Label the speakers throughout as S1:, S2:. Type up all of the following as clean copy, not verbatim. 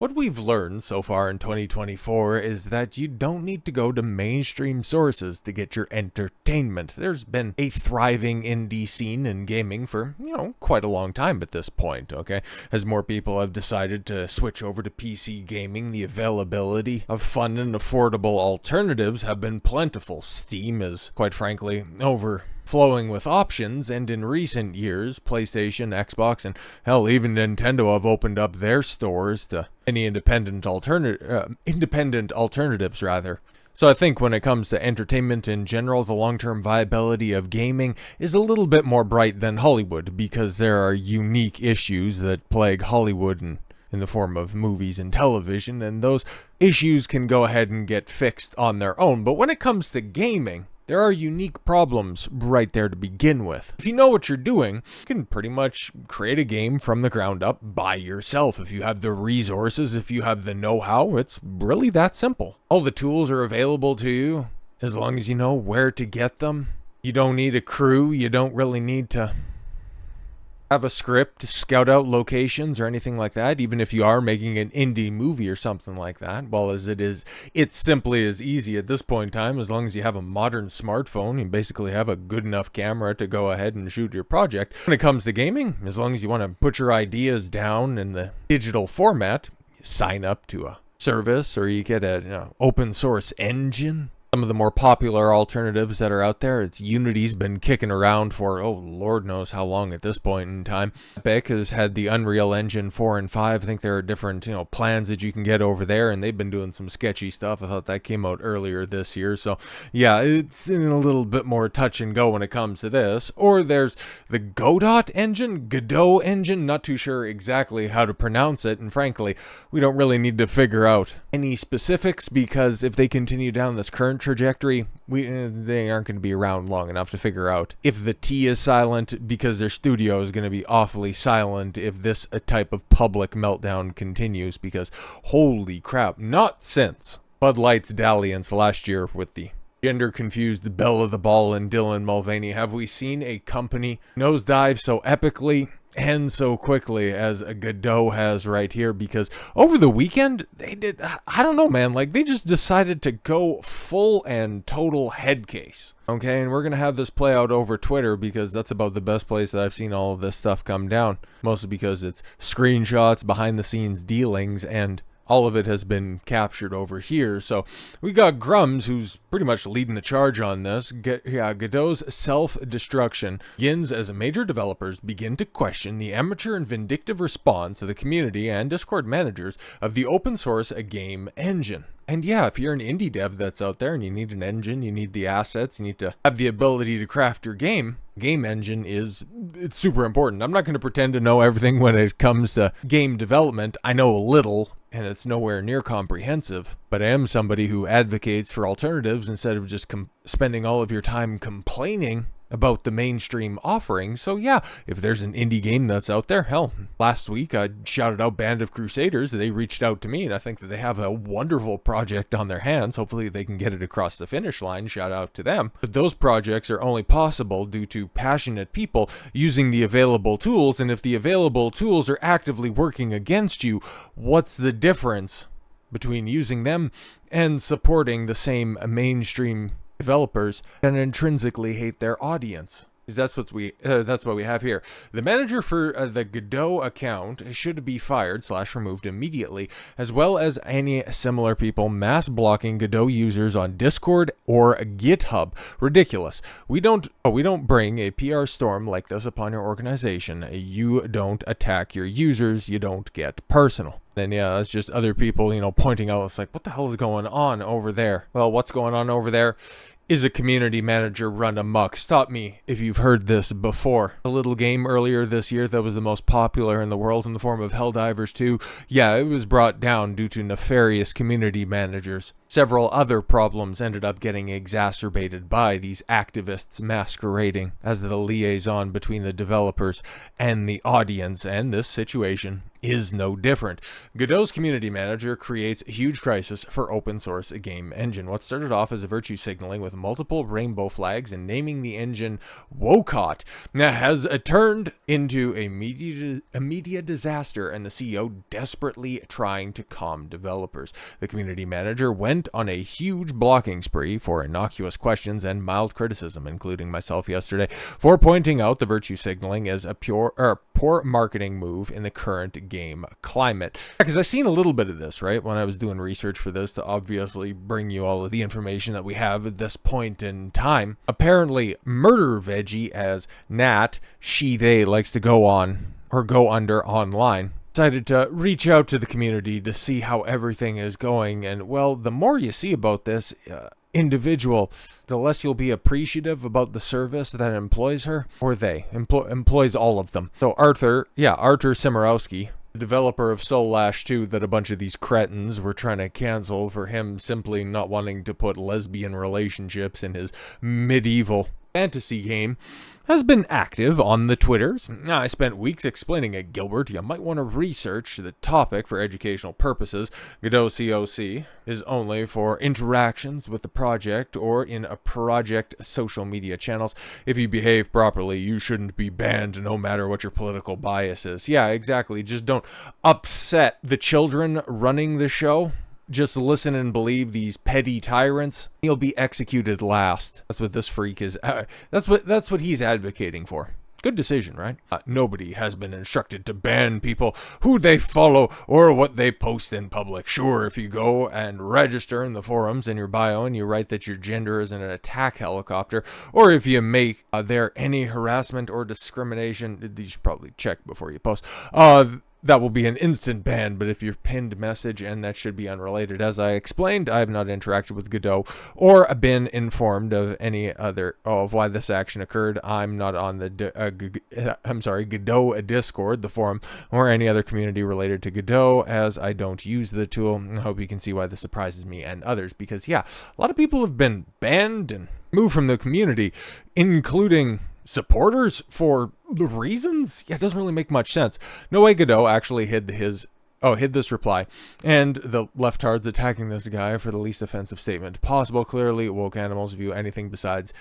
S1: What we've learned so far in 2024 is that you don't need to go to mainstream sources to get your entertainment. There's been a thriving indie scene in gaming for, quite a long time at this point, okay? As more people have decided to switch over to PC gaming, the availability of fun and affordable alternatives have been plentiful. Steam is, quite frankly, overflowing with options, and in recent years, PlayStation, Xbox, and hell, even Nintendo have opened up their stores to any independent alternatives rather. So I think when it comes to entertainment in general, the long-term viability of gaming is a little bit more bright than Hollywood, because there are unique issues that plague Hollywood in the form of movies and television, and those issues can go ahead and get fixed on their own. But when it comes to gaming, there are unique problems right there to begin with. If you know what you're doing, you can pretty much create a game from the ground up by yourself. If you have the resources, if you have the know-how, it's really that simple. All the tools are available to you, as long as you know where to get them. You don't need a crew, you don't really need to have a script to scout out locations or anything like that, even if you are making an indie movie or something like that. Well, as it's simply as easy at this point in time, as long as you have a modern smartphone, you basically have a good enough camera to go ahead and shoot your project. When it comes to gaming, as long as you want to put your ideas down in the digital format, you sign up to a service or you get an open source engine. Some of the more popular alternatives that are out there, Unity's been kicking around for, Lord knows how long at this point in time. Epic has had the Unreal Engine 4 and 5. I think there are different, plans that you can get over there, and they've been doing some sketchy stuff. I thought that came out earlier this year. So, yeah, it's in a little bit more touch and go when it comes to this. Or there's the Godot engine, not too sure exactly how to pronounce it, and frankly, we don't really need to figure out any specifics, because if they continue down this current trajectory, they aren't going to be around long enough to figure out if the T is silent, because their studio is going to be awfully silent if this type of public meltdown continues, because holy crap, not since Bud Light's dalliance last year with the gender-confused belle of the ball and Dylan Mulvaney have we seen a company nosedive so epically and so quickly as Godot has right here. Because over the weekend, they did, I don't know, man, they just decided to go full and total head case. Okay, and we're going to have this play out over Twitter, because that's about the best place that I've seen all of this stuff come down. Mostly because it's screenshots, behind-the-scenes dealings, and all of it has been captured over here. So we got Grums, who's pretty much leading the charge on this. Godot's self-destruction begins as major developers begin to question the amateur and vindictive response of the community and Discord managers of the open source game engine. And yeah, if you're an indie dev that's out there and you need an engine, you need the assets, you need to have the ability to craft your game engine it's super important. I'm not going to pretend to know everything when it comes to game development. I know a little, and it's nowhere near comprehensive, but I am somebody who advocates for alternatives instead of just spending all of your time complaining about the mainstream offering. So yeah, if there's an indie game that's out there, hell, last week I shouted out Band of Crusaders. They reached out to me, and I think that they have a wonderful project on their hands. Hopefully they can get it across the finish line. Shout out to them. But those projects are only possible due to passionate people using the available tools, and if the available tools are actively working against you, what's the difference between using them and supporting the same mainstream developers that intrinsically hate their audience? Because that's what we have here. The manager for the Godot account should be fired / removed immediately, as well as any similar people mass blocking Godot users on Discord or GitHub. Ridiculous. We don't bring a PR storm like this upon your organization. You don't attack your users. You don't get personal. Then yeah, that's just other people, pointing out, it's like, what the hell is going on over there? Well, what's going on over there is a community manager run amok. Stop me if you've heard this before. A little game earlier this year that was the most popular in the world in the form of Helldivers 2. Yeah, it was brought down due to nefarious community managers. Several other problems ended up getting exacerbated by these activists masquerading as the liaison between the developers and the audience, and this situation is no different. Godot's community manager creates a huge crisis for open source game engine. What started off as a virtue signaling with multiple rainbow flags and naming the engine Wokot has turned into a media disaster, and the CEO desperately trying to calm developers. The community manager went on a huge blocking spree for innocuous questions and mild criticism, including myself yesterday, for pointing out the virtue signaling as a poor marketing move in the current game climate. Because I've seen a little bit of this, right, when I was doing research for this to obviously bring you all of the information that we have at this point in time. Apparently, Murder Veggie, as Nat, they likes to go on or go under online, decided to reach out to the community to see how everything is going. And well, the more you see about this individual, the less you'll be appreciative about the service that employs her, or employs all of them. So Arthur Simorowski, the developer of Soul Lash 2 that a bunch of these cretins were trying to cancel for him simply not wanting to put lesbian relationships in his medieval fantasy game, has been active on the Twitters. I spent weeks explaining at Gilbert you might want to research the topic for educational purposes. Godot COC is only for interactions with the project or in a project social media channels. If you behave properly, you shouldn't be banned no matter what your political bias is. Yeah, exactly. Just don't upset the children running the show. Just listen and believe these petty tyrants. You'll be executed last. That's what this freak is. That's what he's advocating for. Good decision, right? Nobody has been instructed to ban people who they follow or what they post in public. Sure, if you go and register in the forums in your bio and you write that your gender is in an attack helicopter, or if you make there any harassment or discrimination, you should probably check before you post. That will be an instant ban, but if you're pinned message, and that should be unrelated. As I explained, I have not interacted with Godot or been informed of any other of why this action occurred. I'm not on the Godot Discord, the forum, or any other community related to Godot, as I don't use the tool. I hope you can see why this surprises me and others, because yeah, a lot of people have been banned and moved from the community, including supporters, for the reasons? Yeah, it doesn't really make much sense. No way Godot actually hid this reply, and the leftards attacking this guy for the least offensive statement possible. Clearly, woke animals view anything besides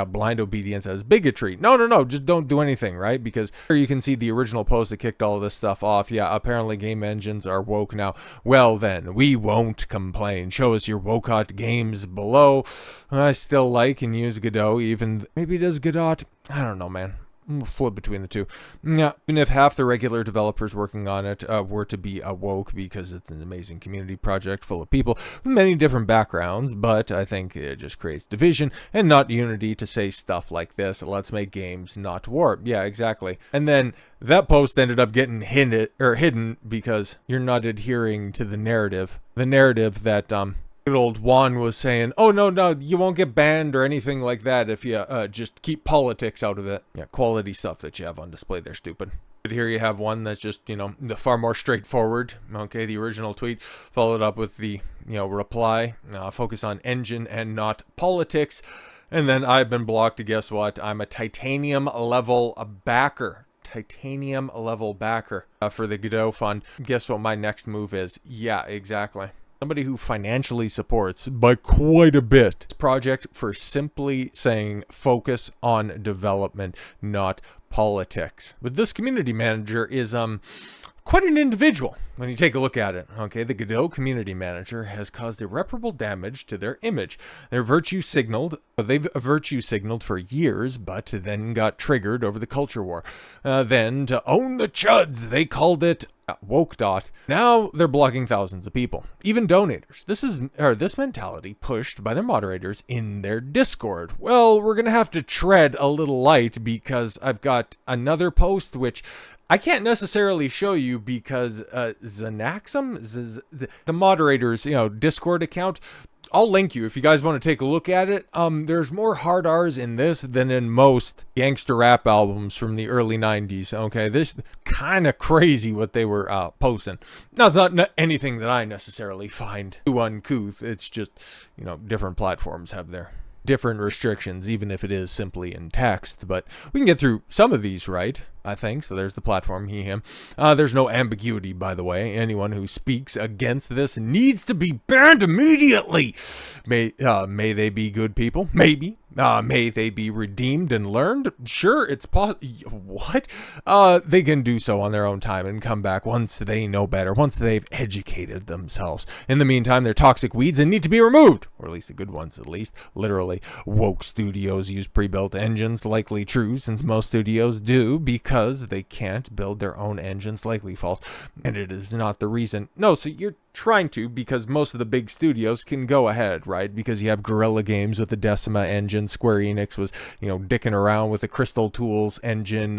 S1: blind obedience as bigotry. No, just don't do anything, right? Because here you can see the original post that kicked all of this stuff off. Yeah, apparently game engines are woke now. Well then, we won't complain. Show us your Wokot games below. I still like and use Godot, even maybe it is Godot. I don't know, man. I'm flip between the two. Yeah, even if half the regular developers working on it were to be awoke, because it's an amazing community project full of people with many different backgrounds, but I think it just creates division and not unity to say stuff like this. Let's make games, not war. Yeah, exactly. And then that post ended up getting hidden because you're not adhering to the narrative that good old Juan was saying. Oh no, you won't get banned or anything like that if you just keep politics out of it. Yeah, quality stuff that you have on display there, stupid. But here you have one that's just, the far more straightforward. Okay, the original tweet followed up with the, reply, focus on engine and not politics. And then I've been blocked. Guess what? I'm a titanium level backer. Titanium level backer for the Godot fund. Guess what my next move is? Yeah, exactly. Somebody who financially supports by quite a bit this project for simply saying focus on development, not politics. But this community manager is quite an individual when you take a look at it. Okay, the Godot community manager has caused irreparable damage to their image. They've virtue signaled for years, but then got triggered over the culture war. Then to own the chuds, they called it Wokot. Now they're blocking thousands of people, even donators. This mentality pushed by their moderators in their Discord. Well, we're gonna have to tread a little light, because I've got another post which I can't necessarily show you because Zanaxum, the moderator's Discord account I'll link you if you guys want to take a look at it. There's more hard R's in this than in most gangster rap albums from the early 90s. Okay, this kind of crazy what they were posting. Now, it's not anything that I necessarily find too uncouth. It's just, different platforms have their different restrictions, even if it is simply in text. But we can get through some of these, right? I think. So there's the platform, he, him. There's no ambiguity, by the way. Anyone who speaks against this needs to be banned immediately. May they be good people? Maybe. May they be redeemed and learned? Sure, it's what? They can do so on their own time and come back once they know better, once they've educated themselves. In the meantime, they're toxic weeds and need to be removed, or at least the good ones, at least. Literally, woke studios use pre-built engines, likely true, since most studios do, because they can't build their own engines, likely false, and it is not the reason. No, so you're trying to, because most of the big studios can go ahead, right? Because you have Guerrilla Games with the Decima engine. Square Enix was, dicking around with the Crystal Tools engine.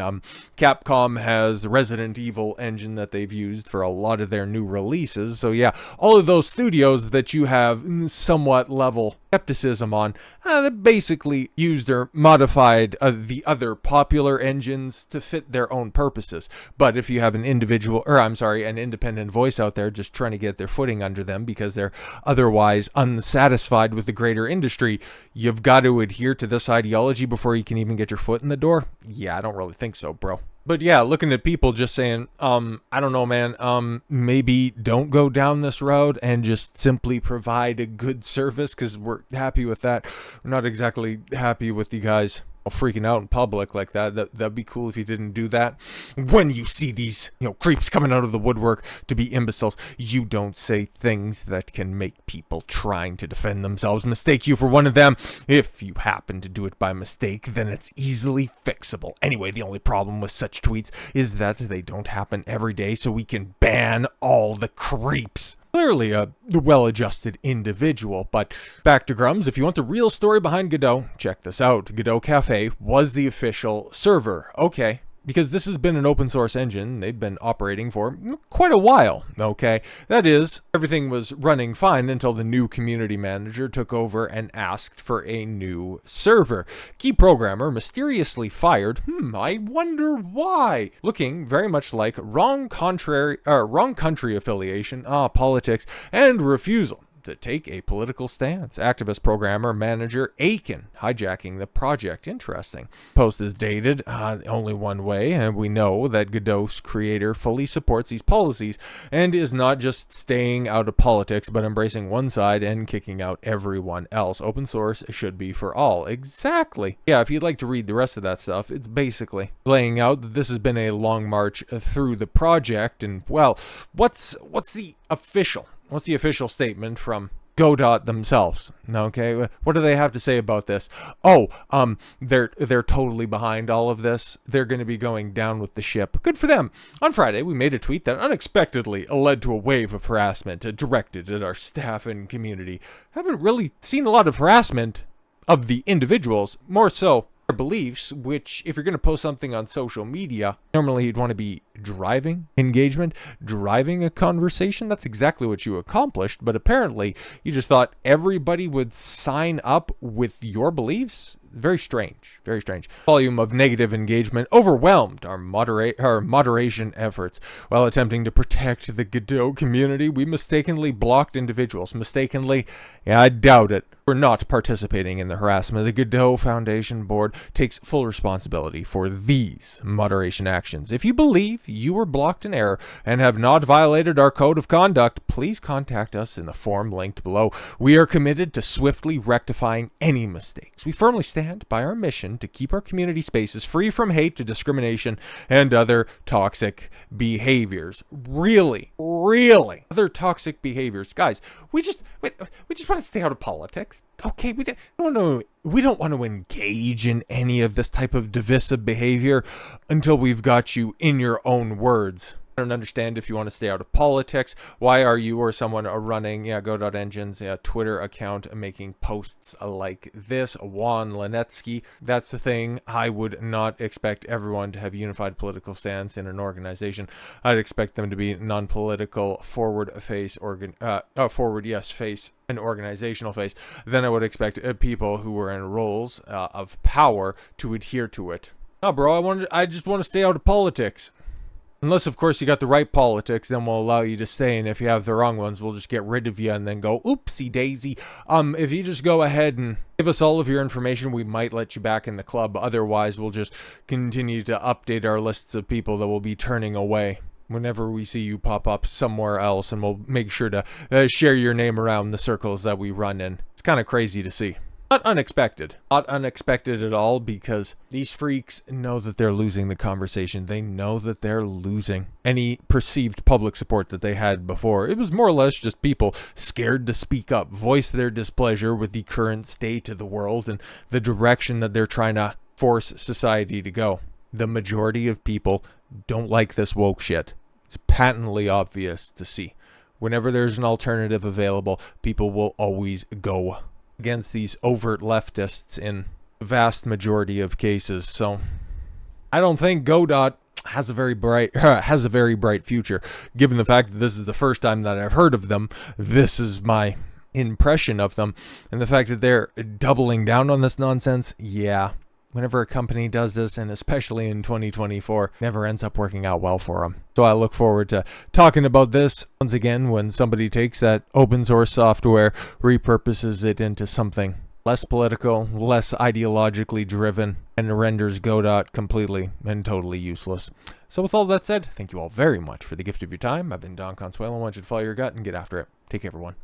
S1: Capcom has the Resident Evil engine that they've used for a lot of their new releases. So yeah, all of those studios that you have somewhat level skepticism on, they basically used or modified the other popular engines to fit their own purposes. But if you have an independent voice out there just trying to get their footing under them because they're otherwise unsatisfied with the greater industry, you've got to adhere to this ideology before you can even get your foot in the door? Yeah, I don't really think so, bro. But yeah, looking at people just saying, I don't know, man, maybe don't go down this road and just simply provide a good service, because we're happy with that. We're not exactly happy with you guys freaking out in public like that. That'd be cool if you didn't do that. When you see these, creeps coming out of the woodwork to be imbeciles, you don't say things that can make people trying to defend themselves mistake you for one of them. If you happen to do it by mistake, then it's easily fixable. Anyway, the only problem with such tweets is that they don't happen every day, so we can ban all the creeps. Clearly a well-adjusted individual, but back to Grums. If you want the real story behind Godot, check this out. Godot Cafe was the official server. Okay, because this has been an open source engine. They've been operating for quite a while, okay? That is, everything was running fine until the new community manager took over and asked for a new server. Key programmer mysteriously fired. I wonder why. Looking very much like wrong country affiliation, politics, and refusal to take a political stance. Activist programmer manager Aiken hijacking the project. Interesting. Post is dated only one way, and we know that Godot's creator fully supports these policies and is not just staying out of politics, but embracing one side and kicking out everyone else. Open source should be for all. Exactly. Yeah, if you'd like to read the rest of that stuff, it's basically laying out that this has been a long march through the project, and well, what's the official statement from Godot themselves? Okay, what do they have to say about this? They're totally behind all of this. They're going to be going down with the ship. Good for them. On Friday, we made a tweet that unexpectedly led to a wave of harassment directed at our staff and community. Haven't really seen a lot of harassment of the individuals, more so their beliefs, which, if you're going to post something on social media, normally you'd want to be driving engagement, driving a conversation. That's exactly what you accomplished, but apparently you just thought everybody would sign up with your beliefs. Very strange, very strange. Volume of negative engagement overwhelmed our moderation efforts. While attempting to protect the Godot community, we mistakenly blocked individuals. Mistakenly? Yeah, I doubt it. We're not participating in the harassment. The Godot Foundation Board takes full responsibility for these moderation actions. If you believe you were blocked in error and have not violated our code of conduct, please contact us in the form linked below. We are committed to swiftly rectifying any mistakes. We firmly stand by our mission to keep our community spaces free from hate, to discrimination, and other toxic behaviors. Really? Other toxic behaviors. Guys, we just want to stay out of politics. Okay, we don't want to engage in any of this type of divisive behavior until we've got you, in your own words, I don't understand if you want to stay out of politics. Why are you or someone running Godot Engine's Twitter account making posts like this? Juan Linetsky. That's the thing. I would not expect everyone to have a unified political stance in an organization. I'd expect them to be non-political, face, and organizational face. Then I would expect people who were in roles of power to adhere to it. No, bro, I just want to stay out of politics. Unless, of course, you got the right politics, then we'll allow you to stay, and if you have the wrong ones, we'll just get rid of you and then go, oopsie daisy. If you just go ahead and give us all of your information, we might let you back in the club. Otherwise, we'll just continue to update our lists of people that we'll be turning away whenever we see you pop up somewhere else, and we'll make sure to share your name around the circles that we run in. It's kind of crazy to see. Not unexpected. Not unexpected at all, because these freaks know that they're losing the conversation. They know that they're losing any perceived public support that they had before. It was more or less just people scared to speak up, voice their displeasure with the current state of the world and the direction that they're trying to force society to go. The majority of people don't like this woke shit. It's patently obvious to see. Whenever there's an alternative available, people will always go against these overt leftists in the vast majority of cases. So I don't think Godot has a very bright future. Given the fact that this is the first time that I've heard of them, this is my impression of them, and the fact that they're doubling down on this nonsense, yeah. Whenever a company does this, and especially in 2024, never ends up working out well for them. So I look forward to talking about this once again when somebody takes that open source software, repurposes it into something less political, less ideologically driven, and renders Godot completely and totally useless. So with all that said, thank you all very much for the gift of your time. I've been Don Consuelo. I want you to follow your gut and get after it. Take care, everyone.